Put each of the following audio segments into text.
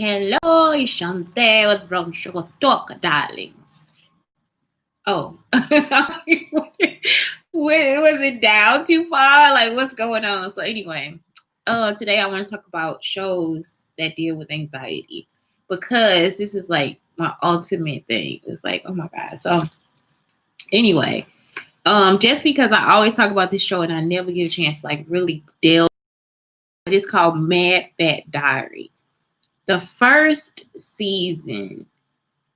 Hello, it's Shante with Brown Sugar Talk, darlings. Oh, was it down too far? Like, what's going on? So, anyway, today I want to talk about shows that deal with anxiety because this is like my ultimate thing. It's like, oh my god. So, anyway, just because I always talk about this show and I never get a chance to like really delve, it's called Mad Fat Diary. The first season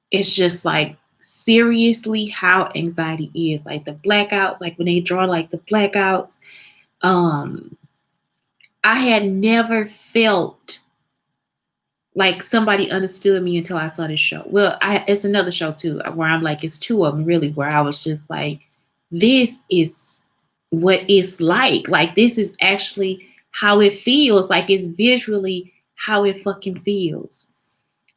it's just like seriously how anxiety is like the blackouts, like when they draw like the blackouts. um I had never felt like somebody understood me until I saw this show. Well, it's another show too where I'm like, it's two of them really, where I was just like, this is what it's like this is actually how it feels, like it's visually how it fucking feels.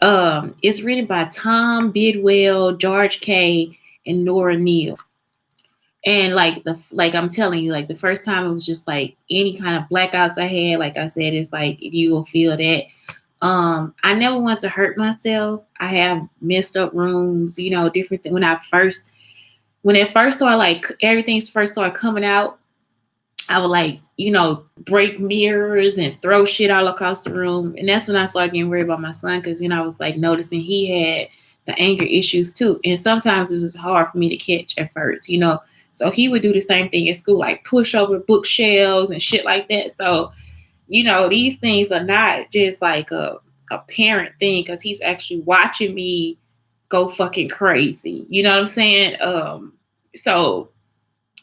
It's written by Tom Bidwell, George K, and Nora Neal. And like I'm telling you, like the first time it was just like any kind of blackouts I had, like I said, it's like you will feel that. I never want to hurt myself. I have messed up rooms, different things. When it first started, like everything first started coming out, I would like, break mirrors and throw shit all across the room. And that's when I started getting worried about my son because, I was like noticing he had the anger issues too. And sometimes it was hard for me to catch at first. So he would do the same thing at school, like push over bookshelves and shit like that. So, these things are not just like a parent thing because he's actually watching me go fucking crazy. You know what I'm saying? So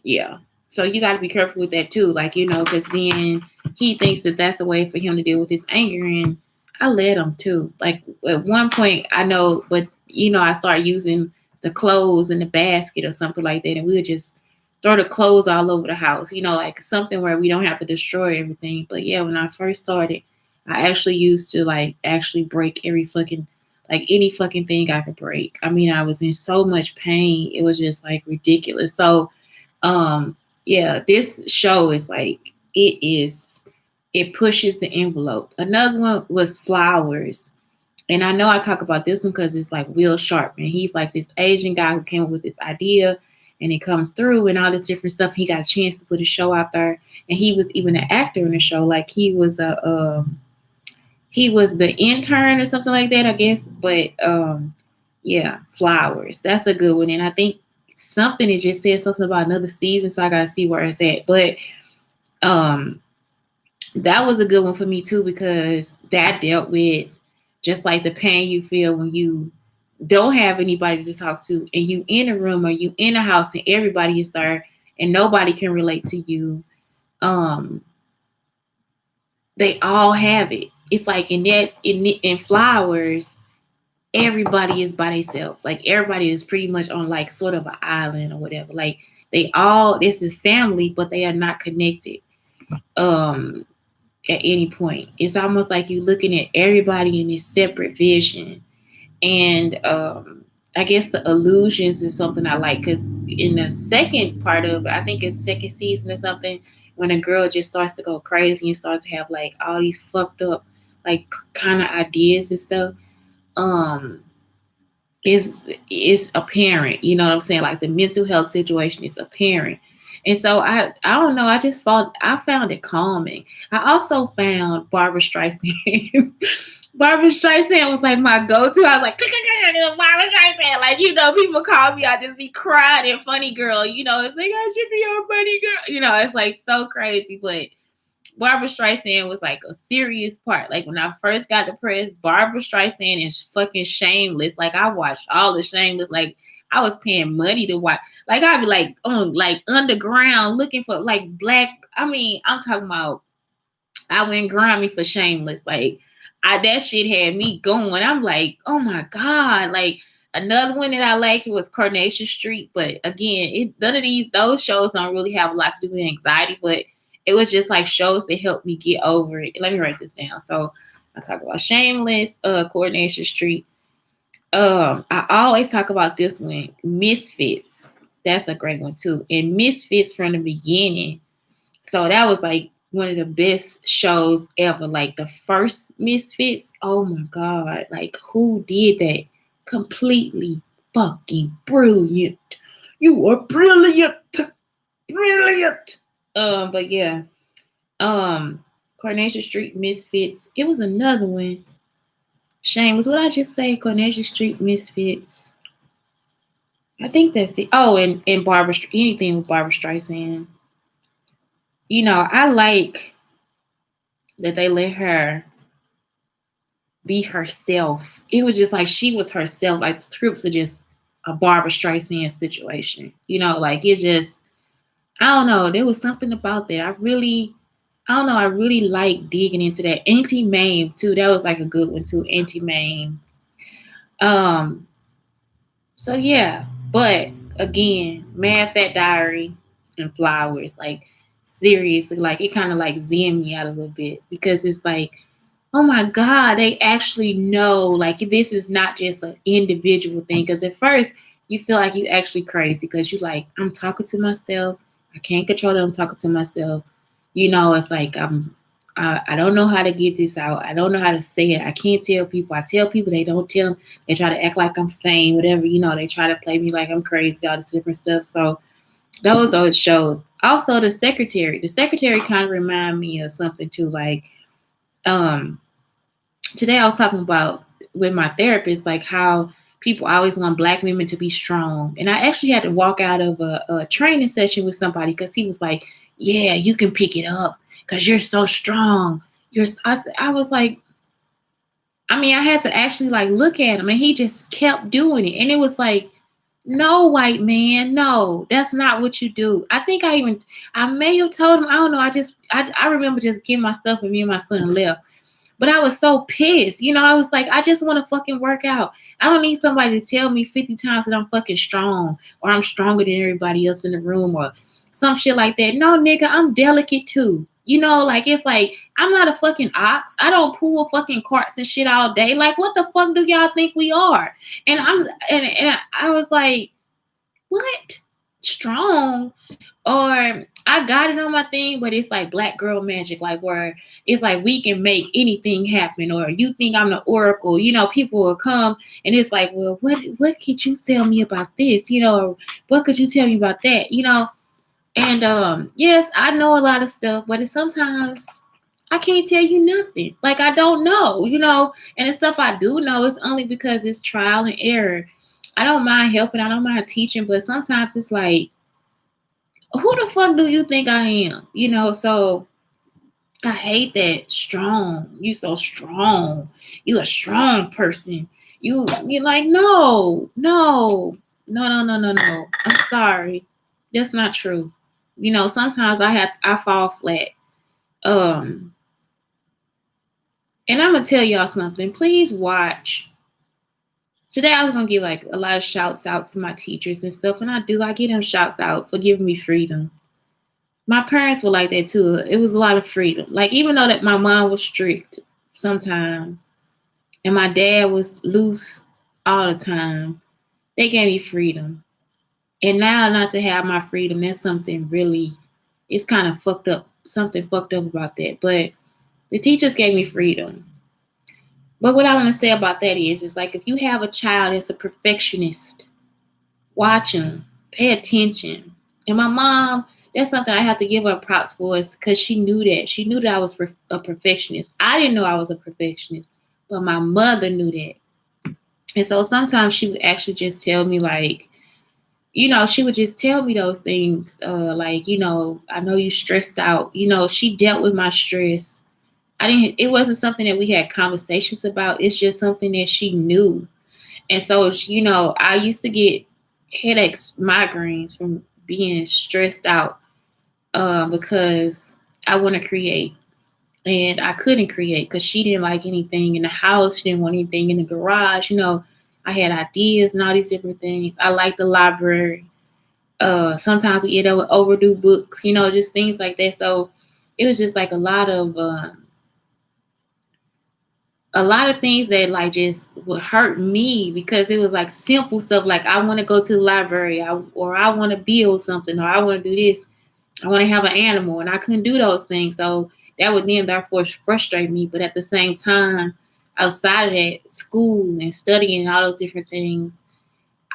yeah. So you got to be careful with that too. Like, because then he thinks that that's a way for him to deal with his anger. And I let him too. Like at one point, I know, but, I started using the clothes in the basket or something like that. And we would just throw the clothes all over the house, like something where we don't have to destroy everything. But yeah, when I first started, I actually used to like actually break every fucking, like any fucking thing I could break. I mean, I was in so much pain. It was just like ridiculous. So, um, yeah, this show is like it pushes the envelope. Another one was Flowers. And I know I talk about this one because it's like Will Sharpman. He's like this Asian guy who came up with this idea and it comes through and all this different stuff. He got a chance to put a show out there. And he was even an actor in the show. Like he was the intern or something like that, I guess. But yeah, Flowers. That's a good one. And I think something it just said something about another season, so I gotta see where it's at. But um that was a good one for me too, because that dealt with just like the pain you feel when you don't have anybody to talk to and you in a room or you in a house and everybody is there and nobody can relate to you. um they all have it. It's like in Flowers, everybody is by themselves. Like everybody is pretty much on like sort of an island or whatever. Like this is family, but they are not connected um at any point. It's almost like you looking at everybody in this separate vision. And I guess the illusions is something I like because in the second part of it, I think it's second season or something, when a girl just starts to go crazy and starts to have like all these fucked up like kind of ideas and stuff. um is apparent. You know what I'm saying? Like the mental health situation is apparent. And so I don't know, I found it calming. I also found Barbara Streisand. Barbara Streisand was like my go-to. I was like, Barbara Streisand. Like, people call me, I just be crying and funny girl. It's like I should be a funny girl. It's like so crazy. But Barbara Streisand was like a serious part. Like when I first got depressed, Barbara Streisand is fucking Shameless. Like I watched all the Shameless. Like I was paying money to watch. Like I'd be like underground looking for like black. I mean, I'm talking about. I went grimy for Shameless. Like that shit had me going. I'm like, oh my god. Like another one that I liked was Coronation Street. But again, none of those shows don't really have a lot to do with anxiety. But it was just like shows that helped me get over it. Let me write this down. So I talk about Shameless, Coronation Street. I always talk about this one, Misfits. That's a great one too. And Misfits from the beginning. So that was like one of the best shows ever. Like the first Misfits, oh my god, like who did that? Completely fucking brilliant. You are brilliant, brilliant. But yeah, um, Coronation Street Misfits. It was another one. Shameless. What I just say? Coronation Street Misfits. I think that's it. Oh, and Barbara, anything with Barbra Streisand. I like that they let her be herself. It was just like she was herself. Like the scripts are just a Barbra Streisand situation. Like it's just I don't know. There was something about that. I don't know. I really like digging into that. Auntie Mame too. That was like a good one too. Auntie Mame. Um. So yeah, but again, Mad Fat Diary and Flowers, like seriously, like it kind of like zen me out a little bit because it's like, oh my God, they actually know like this is not just an individual thing. Because at first you feel like you actually crazy because you like I'm talking to myself. I can't control that I'm talking to myself. It's like I don't know how to get this out. I don't know how to say it. I can't tell people. I tell people they don't tell them. They try to act like I'm sane, whatever. They try to play me like I'm crazy, all this different stuff. So those are shows. Also, The Secretary. The Secretary kind of remind me of something too. Like um today I was talking about with my therapist, like how people always want black women to be strong. And I actually had to walk out of a training session with somebody because he was like, yeah, you can pick it up because you're so strong. I was like, I mean, I had to actually like look at him and he just kept doing it. And it was like, no, white man, no, that's not what you do. I may have told him, I don't know. I remember just getting my stuff and me and my son left. But I was so pissed. I was like, I just want to fucking work out. I don't need somebody to tell me 50 times that I'm fucking strong or I'm stronger than everybody else in the room or some shit like that. No, nigga, I'm delicate too. Like it's like I'm not a fucking ox. I don't pull fucking carts and shit all day. Like, what the fuck do y'all think we are? And I was like, what? Strong? Or I got it on my thing, but it's like black girl magic, like where it's like we can make anything happen. Or you think I'm the oracle, people will come and it's like, well, what could you tell me about this? Or what could you tell me about that? And yes, I know a lot of stuff, but sometimes I can't tell you nothing. Like I don't know. And the stuff I do know is only because it's trial and error. I don't mind helping, I don't mind teaching, but sometimes it's like, who the fuck do you think I am? So I hate that. Strong. You so strong. You a strong person. You're like, no, no, no, no, no, no, no. I'm sorry. That's not true. Sometimes I fall flat. Um, and I'm gonna tell y'all something. Please watch. Today I was gonna give like a lot of shouts out to my teachers and stuff, and I give them shouts out for giving me freedom. My parents were like that too. It was a lot of freedom. Like even though that my mom was strict sometimes and my dad was loose all the time, they gave me freedom. And now not to have my freedom, that's something really it's kind of fucked up. Something fucked up about that. But the teachers gave me freedom. But what I want to say about that is like if you have a child that's a perfectionist, watch them, pay attention. And my mom, that's something I have to give her props for is because she knew that. She knew that I was a perfectionist. I didn't know I was a perfectionist, but my mother knew that. And so sometimes she would actually just tell me like, she would just tell me those things. Like, I know you stressed out. She dealt with my stress. It wasn't something that we had conversations about. It's just something that she knew. And so, I used to get headaches, migraines from being stressed out because I want to create. And I couldn't create because she didn't like anything in the house. She didn't want anything in the garage. I had ideas and all these different things. I like the library. Sometimes we end up with overdue books, just things like that. So it was just like a lot of things that like just would hurt me because it was like simple stuff like I want to go to the library or I want to build something or I want to do this. I want to have an animal, and I couldn't do those things. So that would then therefore frustrate me. But at the same time, outside of that, school and studying and all those different things,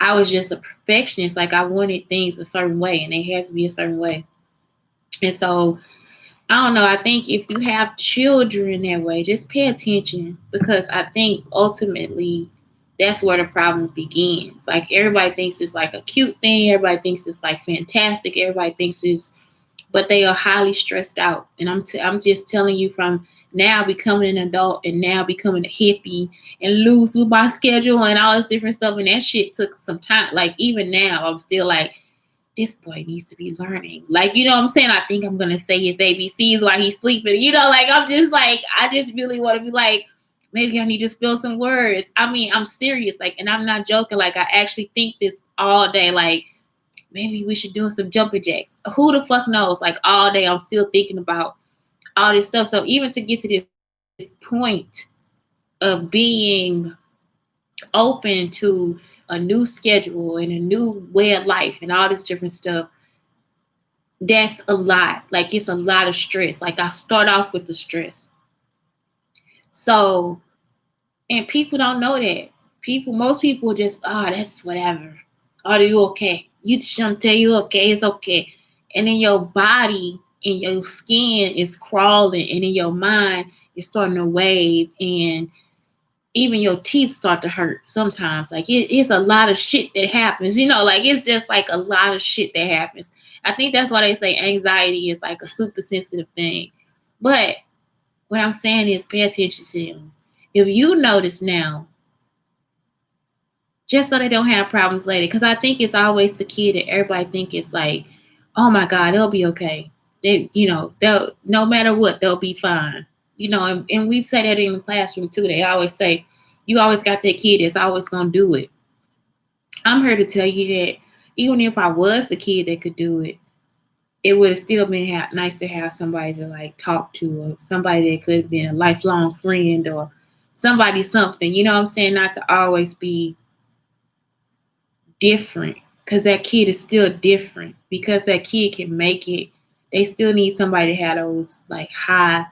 I was just a perfectionist. Like I wanted things a certain way, and they had to be a certain way. And so I don't know. I think if you have children that way, just pay attention because I think ultimately that's where the problem begins. Like everybody thinks it's like a cute thing, everybody thinks it's like fantastic, everybody thinks it's, but they are highly stressed out. And I'm just telling you from now becoming an adult and now becoming a hippie and loose with my schedule and all this different stuff. And that shit took some time. Like even now, I'm still like, this boy needs to be learning. Like, you know what I'm saying? I think I'm going to say his ABCs while he's sleeping. You know, like, I'm just like, I just really want to be like, maybe I need to spill some words. I mean, I'm serious. Like, and I'm not joking. Like, I actually think this all day. Like, maybe we should do some jumping jacks. Who the fuck knows? Like, all day I'm still thinking about all this stuff. So even to get to this point of being open to a new schedule and a new way of life and all this different stuff, that's a lot. Like it's a lot of stress. Like I start off with the stress. So, and people don't know that. Most people just, oh, that's whatever. Are you okay? You just tell you okay, it's okay. And then your body and your skin is crawling, and in your mind it's starting to wave, and even your teeth start to hurt sometimes. Like it's a lot of shit that happens, you know, like it's just like a lot of shit that happens. I think that's why they say anxiety is like a super sensitive thing. But what I'm saying is pay attention to them. If you notice now, just so they don't have problems later. Because I think it's always the kid that everybody think it's like, oh my God, they'll be okay. They, you know, they'll no matter what, they'll be fine. You know, and we say that in the classroom too. They always say, you always got that kid that's always gonna do it. I'm here to tell you that even if I was the kid that could do it, it would have still been nice to have somebody to like talk to, or somebody that could have been a lifelong friend, or somebody something. You know what I'm saying? Not to always be different, because that kid is still different, because that kid can make it. They still need somebody to have those like high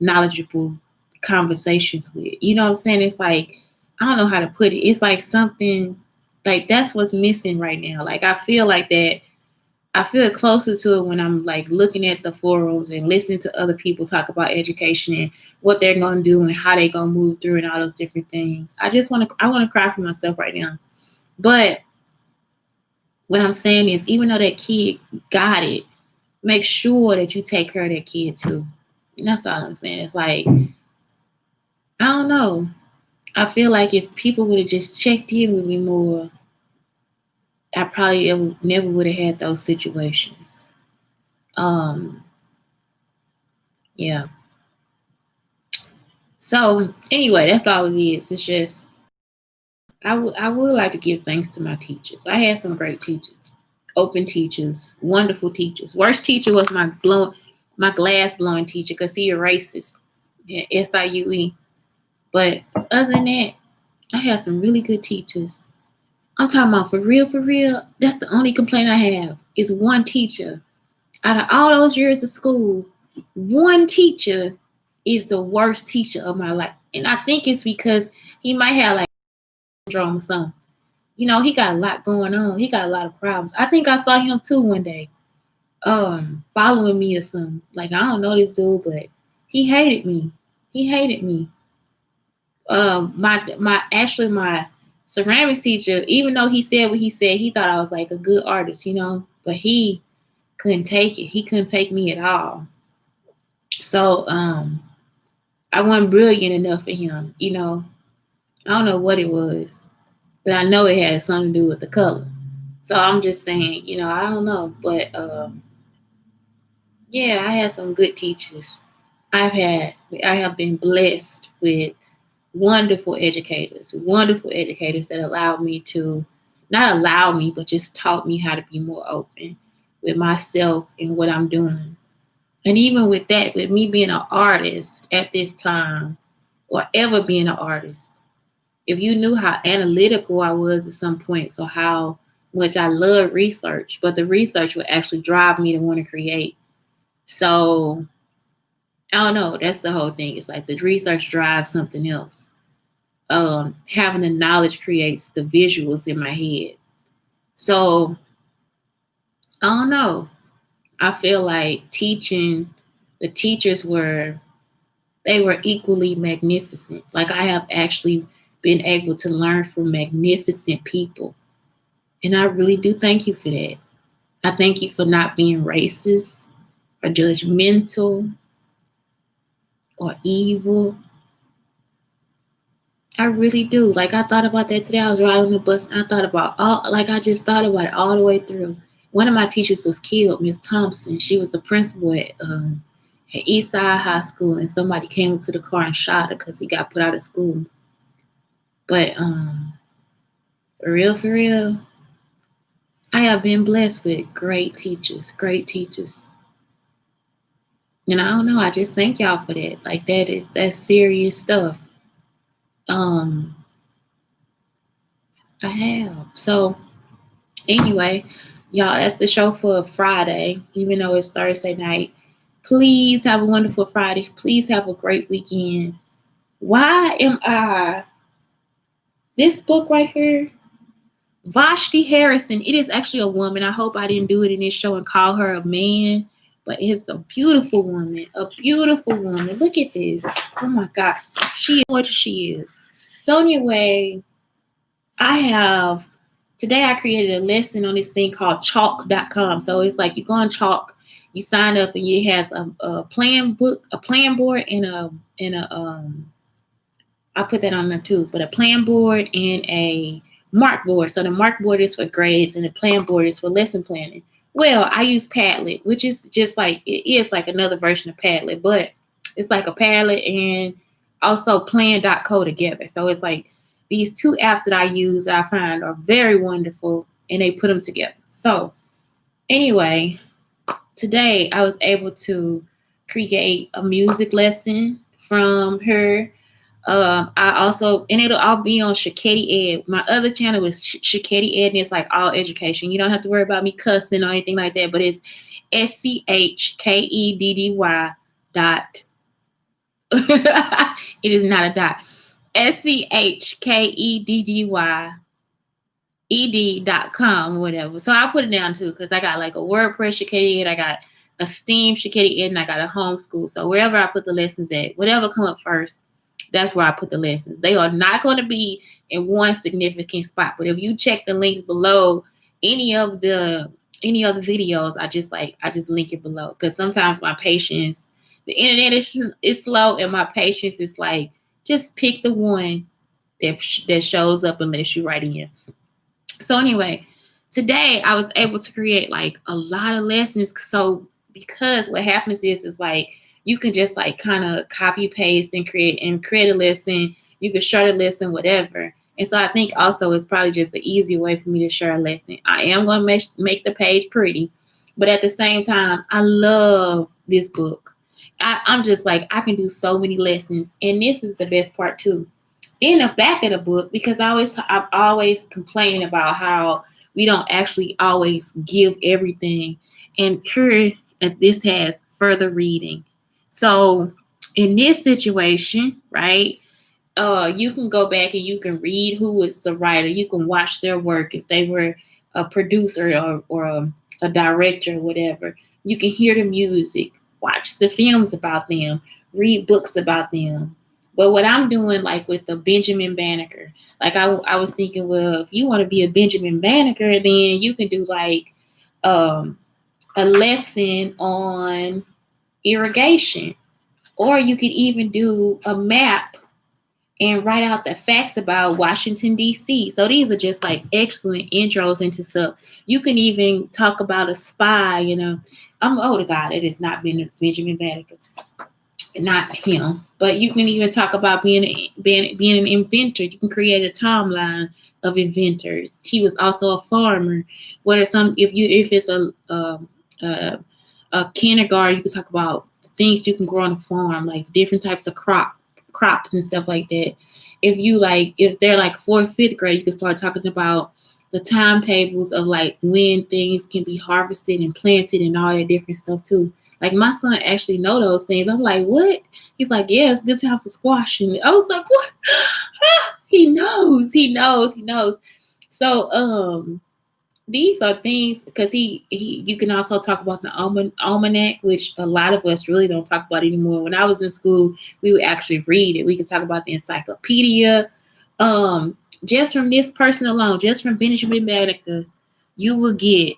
knowledgeable conversations with. You know what I'm saying? It's like, I don't know how to put it. It's like something like that's what's missing right now. Like I feel like that. I feel closer to it when I'm like looking at the forums and listening to other people talk about education and what they're gonna do and how they're gonna move through and all those different things. I want to cry for myself right now. But what I'm saying is, even though that kid got it, make sure that you take care of that kid too. And that's all I'm saying. It's like, I don't know. I feel like if people would have just checked in with me more, I probably never would have had those situations. Um, yeah. So anyway, that's all it is. It's just I would like to give thanks to my teachers. I had some great teachers, open teachers, wonderful teachers. Worst teacher was my glass blowing teacher because he a racist. Yeah, SIUE. But other than that, I had some really good teachers. I'm talking about for real, for real. That's the only complaint I have is one teacher. Out of all those years of school, one teacher is the worst teacher of my life. And I think it's because he might have like syndrome or something. You know, he got a lot going on. He got a lot of problems. I think I saw him too one day, following me or something. Like I don't know this dude, but he hated me. He hated me. My ceramics teacher, even though he said what he said, he thought I was like a good artist, you know, but he couldn't take it. He couldn't take me at all. So I wasn't brilliant enough for him, you know. I don't know what it was, but I know it had something to do with the color. So I'm just saying, you know, I don't know, but yeah, I had some good teachers. I have been blessed with wonderful educators that allowed me to, not allow me, but just taught me how to be more open with myself and what I'm doing. And even with that, with me being an artist at this time, or ever being an artist, if you knew how analytical I was at some point, so how which I love research, but the research would actually drive me to want to create. So I don't know. That's the whole thing. It's like the research drives something else. Having the knowledge creates the visuals in my head. So I don't know. I feel like the teachers they were equally magnificent. Like I have actually been able to learn from magnificent people. And I really do thank you for that. I thank you for not being racist or judgmental or evil. I really do. Like I thought about that today. I was riding on the bus and I thought about I just thought about it all the way through. One of my teachers was killed, Miss Thompson. She was the principal at Eastside High School, and somebody came into the car and shot her because he got put out of school. But for real, I have been blessed with great teachers. And I don't know, I just thank y'all for that. Like that's serious stuff. Um, I have. So anyway, y'all, that's the show for Friday, even though it's Thursday night. Please have a wonderful Friday. Please have a great weekend. Why am I this book right here? Vashti Harrison. It is actually a woman. I hope I didn't do it in this show and call her a man, but it's a beautiful woman. A beautiful woman. Look at this. Oh my God. She is what she is. So anyway, today I created a lesson on this thing called chalk.com. So it's like you go on Chalk, you sign up, and it has a plan board, and I put that on there too, but a plan board and a mark board. So the mark board is for grades and the plan board is for lesson planning. Well, I use Padlet, which is just like, it is like another version of Padlet, but it's like a Padlet and also plan.co together. So it's like these two apps that I use that I find are very wonderful, and they put them together. So anyway, today I was able to create a music lesson from her. I also, and it'll all be on Schkeddy Ed. My other channel is Schkeddy Ed, and it's like all education. You don't have to worry about me cussing or anything like that, but it's SCHKEDDY dot. It is not a dot. SCHKEDDYED.com or whatever. So I put it down too, because I got like a WordPress Schkeddy Ed, I got a Steam Schkeddy Ed, and I got a homeschool. So wherever I put the lessons at, whatever come up first, that's where I put the lessons. They are not going to be in one significant spot. But if you check the links below any of the videos, I just link it below. Because sometimes my patience, the internet is slow, and my patience is like, just pick the one that shows up and lets you right in. So anyway, today I was able to create like a lot of lessons. So because what happens is like, you can just like kind of copy paste and create a lesson. You can share a lesson, whatever. And so I think also it's probably just the easier way for me to share a lesson. I am going to make the page pretty, but at the same time, I love this book. I'm just like, I can do so many lessons. And this is the best part too. In the back of the book, because I've always complained about how we don't actually always give everything. And here, this has further reading. So in this situation, right, you can go back and you can read who is the writer. You can watch their work if they were a producer or a director or whatever. You can hear the music, watch the films about them, read books about them. But what I'm doing, like with the Benjamin Banneker, like I was thinking, well, if you want to be a Benjamin Banneker, then you can do like a lesson on irrigation, or you could even do a map and write out the facts about Washington, D.C. So these are just like excellent intros into stuff. You can even talk about a spy, oh God, it has not been Benjamin Banneker, not him, but you can even talk about being an inventor. You can create a timeline of inventors. He was also a farmer. What are some, if it's a kindergarten, you can talk about things you can grow on a farm, like different types of crops and stuff like that. If they're like 4th, 5th grade, you can start talking about the timetables of like when things can be harvested and planted and all that different stuff too. Like my son actually know those things. I'm like, what? He's like, yeah, it's a good time for squashing. I was like, what? He knows, he knows, he knows. So these are things because he you can also talk about the almanac, which a lot of us really don't talk about anymore. When I was in school, we would actually read it. We could talk about the encyclopedia. Just from this person alone, just from Benjamin Banneker, you will get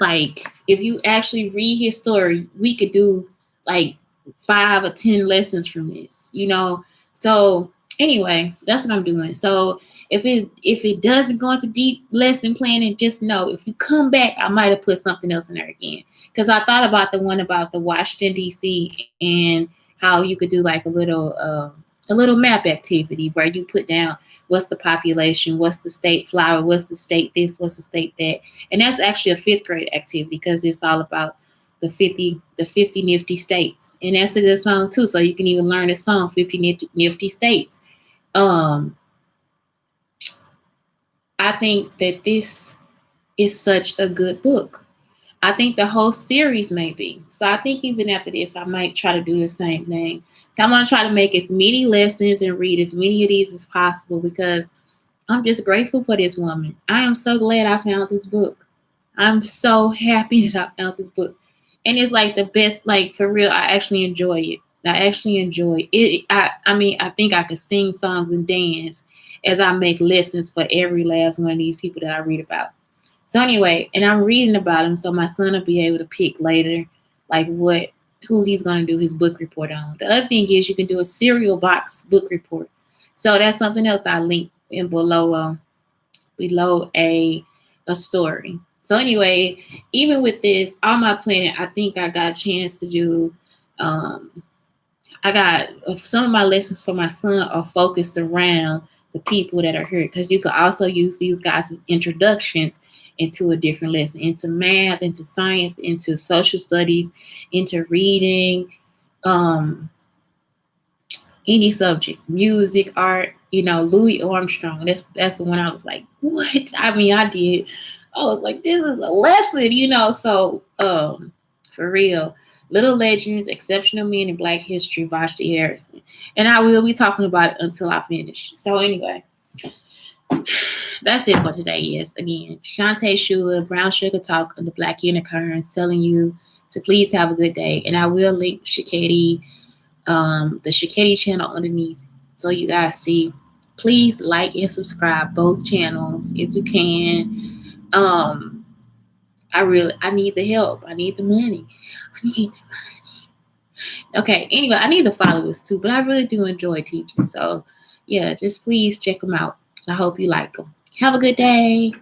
like if you actually read his story, we could do like 5 or 10 lessons from this, you know. So anyway, that's what I'm doing. So if it doesn't go into deep lesson planning, just know if you come back, I might have put something else in there again. Because I thought about the one about the Washington D.C. and how you could do like a little map activity where you put down what's the population, what's the state flower, what's the state this, what's the state that, and that's actually a fifth grade activity because it's all about the 50 nifty states, and that's a good song too. So you can even learn the song 50 nifty states. Um, I think that this is such a good book. I think the whole series may be. So I think even after this, I might try to do the same thing. So I'm gonna try to make as many lessons and read as many of these as possible because I'm just grateful for this woman. I am so glad I found this book. I'm so happy that I found this book. And it's like the best, like for real, I actually enjoy it. I actually enjoy it. I mean, I think I could sing songs and dance as I make lessons for every last one of these people that I read about. So anyway, and I'm reading about him, so my son will be able to pick later, like who he's gonna do his book report on. The other thing is you can do a cereal box book report. So that's something else I link in below a story. So anyway, even with this on my planet, I think I got a chance to do. Um, I got some of my lessons for my son are focused around the people that are hurt because you could also use these guys as introductions into a different lesson, into math, into science, into social studies, into reading, um, any subject, music, art. You know, Louis Armstrong. That's the one I was like, what? I mean, I did. I was like, this is a lesson, you know. So, for real, Little Legends, Exceptional Men in Black History, Vashti Harrison, and I will be talking about it until I finish. So anyway, that's it for today. Yes, again, Shantae Shula, Brown Sugar Talk, and the Black Unicarns telling you to please have a good day, and I will link Schkeddy the Schkeddy channel underneath so you guys see. Please like and subscribe both channels if you can. Um, I need the help. I need the money. I need okay. Anyway, I need the followers too, but I really do enjoy teaching. So yeah, just please check them out. I hope you like them. Have a good day.